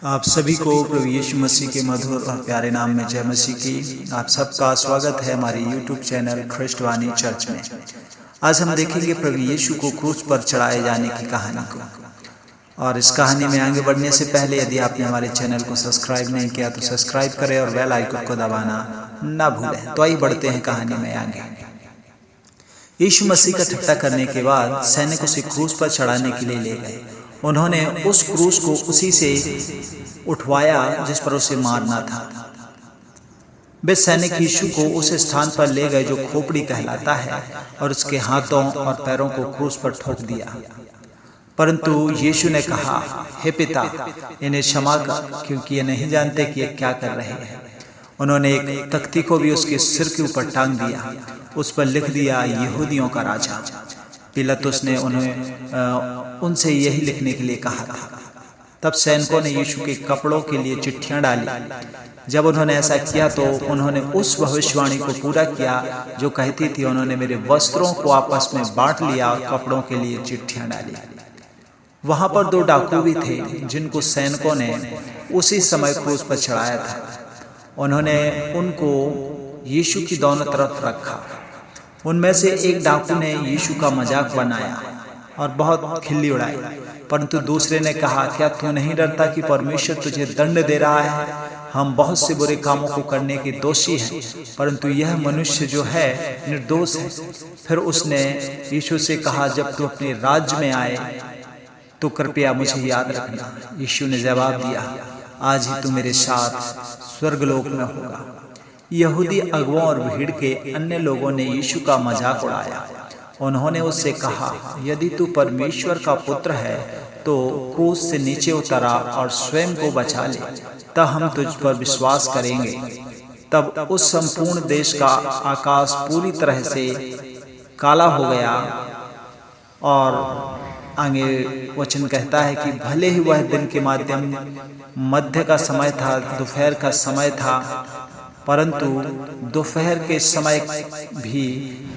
आप सभी को प्रभु यीशु मसीह के मधुर और प्यारे नाम में जय मसीह की। आप सबका स्वागत है हमारे यूट्यूब चैनल ख्रिस्टवानी चर्च में। आज हम देखेंगे प्रभु यीशु को क्रूस पर चढ़ाए जाने की कहानी को। और इस कहानी में आगे बढ़ने से पहले यदि आपने हमारे चैनल को सब्सक्राइब नहीं किया तो सब्सक्राइब करें और बेल आइकन को दबाना ना भूलें। तो आइए बढ़ते हैं कहानी में आगे। यीशु मसीह का ठट्टा करने के बाद सैनिक उसे क्रूस पर चढ़ाने के लिए ले गए। उन्होंने उस क्रूस को उसी से उठवाया जिस पर उसे मारना था। वे सैनिक यीशु को उस स्थान पर ले गए जो खोपड़ी कहलाता है और उसके हाथों और पैरों को क्रूस पर ठोक दिया। परंतु यीशु ने कहा, हे पिता, इन्हें क्षमा कर, क्योंकि ये नहीं जानते कि ये क्या कर रहे हैं। उन्होंने एक तख्ती को भी उसके सिर के ऊपर टांग दिया। उस पर लिख दिया, यहूदियों का राजा। पिलातुस ने उनसे यही लिखने के लिए कहा था। तब सैनिकों ने यीशु के कपड़ों के लिए चिट्ठियां डाली। जब उन्होंने ऐसा किया तो उन्होंने उस भविष्यवाणी को पूरा किया जो कहती थी, उन्होंने मेरे वस्त्रों को आपस में बांट लिया और कपड़ों के लिए चिट्ठियां डाली। वहां पर दो डाकू भी थे जिनको सैनिकों ने उसी समय क्रूस पर चढ़ाया था। उन्होंने उनको यीशु की दोनों तरफ रखा। उनमें से एक डाकू ने यीशु का मजाक बनाया और बहुत खिल्ली उड़ाई, परंतु दूसरे ने कहा, क्या तू नहीं डरता कि परमेश्वर तुझे दंड दे रहा है? हम बहुत से बुरे कामों को करने के दोषी हैं, परंतु यह मनुष्य जो है निर्दोष है। फिर उसने यीशु से कहा, जब तू अपने राज्य में आए तो कृपया मुझे याद रखना। यीशु ने जवाब दिया, आज ही तू मेरे साथ स्वर्गलोक में होगा। यहूदी अगुओं और भीड़ के अन्य लोगों ने यीशु का मजाक उड़ाया। उन्होंने उससे कहा, यदि तू परमेश्वर का पुत्र है तो क्रूस से नीचे उतरा और स्वयं को बचा ले, तब हम तुझ पर विश्वास करेंगे। तब उस संपूर्ण देश का आकाश पूरी तरह से काला हो गया। और आगे वचन कहता है कि भले ही वह दिन के मध्य का समय था, दोपहर का समय था, परंतु दोपहर के समय भी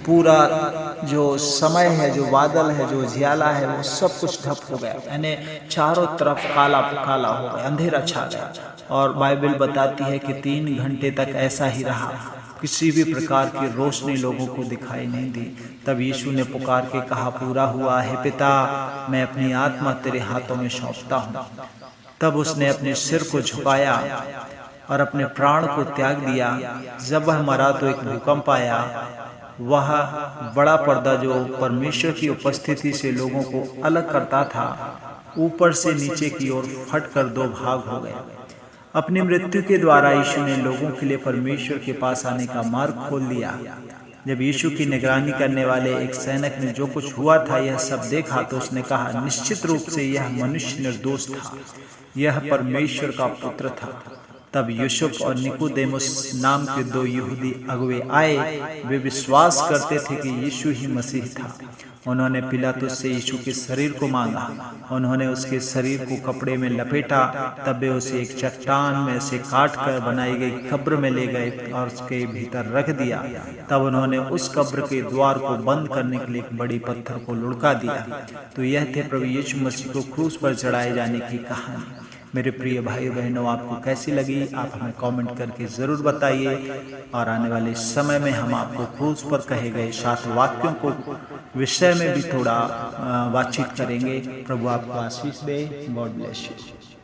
पूरा जो समय है, जो बादल है, जो उजियाला है, वो सब कुछ ढप हो गया। यानी चारों तरफ काला काला हो गया, अंधेरा छा गया। और बाइबल बताती है कि 3 घंटे तक ऐसा ही रहा। किसी भी प्रकार की रोशनी लोगों को दिखाई नहीं दी। तब यीशु ने पुकार के कहा, पूरा हुआ है पिता, मैं अपनी आत्मा तेरे हाथों में सौंपता हूँ। तब उसने अपने सिर को झुकाया और अपने प्राण को त्याग दिया। जब वह मरा तो एक भूकंप आया। वह बड़ा पर्दा जो परमेश्वर की उपस्थिति से लोगों को अलग करता था, ऊपर से नीचे की ओर फटकर 2 भाग हो गया। अपनी मृत्यु के द्वारा यीशु ने लोगों के लिए परमेश्वर के पास आने का मार्ग खोल दिया। जब यीशु की निगरानी करने वाले एक सैनिक ने जो कुछ हुआ था यह सब देखा तो उसने कहा, निश्चित रूप से यह मनुष्य निर्दोष था, यह परमेश्वर का पुत्र था। तब यूसुफ और निकोदेमुस नाम के 2 यहूदी अगुवे आए। वे विश्वास करते थे कि यीशु ही मसीह था। उन्होंने पिलातुस से यीशु के शरीर को मांगा। उन्होंने उसके शरीर को कपड़े में लपेटा। तब वे उसे एक चट्टान में से काट कर बनाई गई कब्र में ले गए और उसके भीतर रख दिया। तब उन्होंने उस कब्र के द्वार को बंद करने के लिए एक बड़ी पत्थर को लुढ़का दिया। तो यह थे प्रभु यीशु मसीह को क्रूस पर चढ़ाए जाने की कहानी। मेरे प्रिय भाई बहनों, आपको कैसी लगी आप हमें कमेंट करके ज़रूर बताइए। और आने वाले समय में हम आपको क्रूस पर कहे गए 7 वाक्यों को विषय में भी थोड़ा बातचीत करेंगे। प्रभु आपको आशीष दे। God bless you.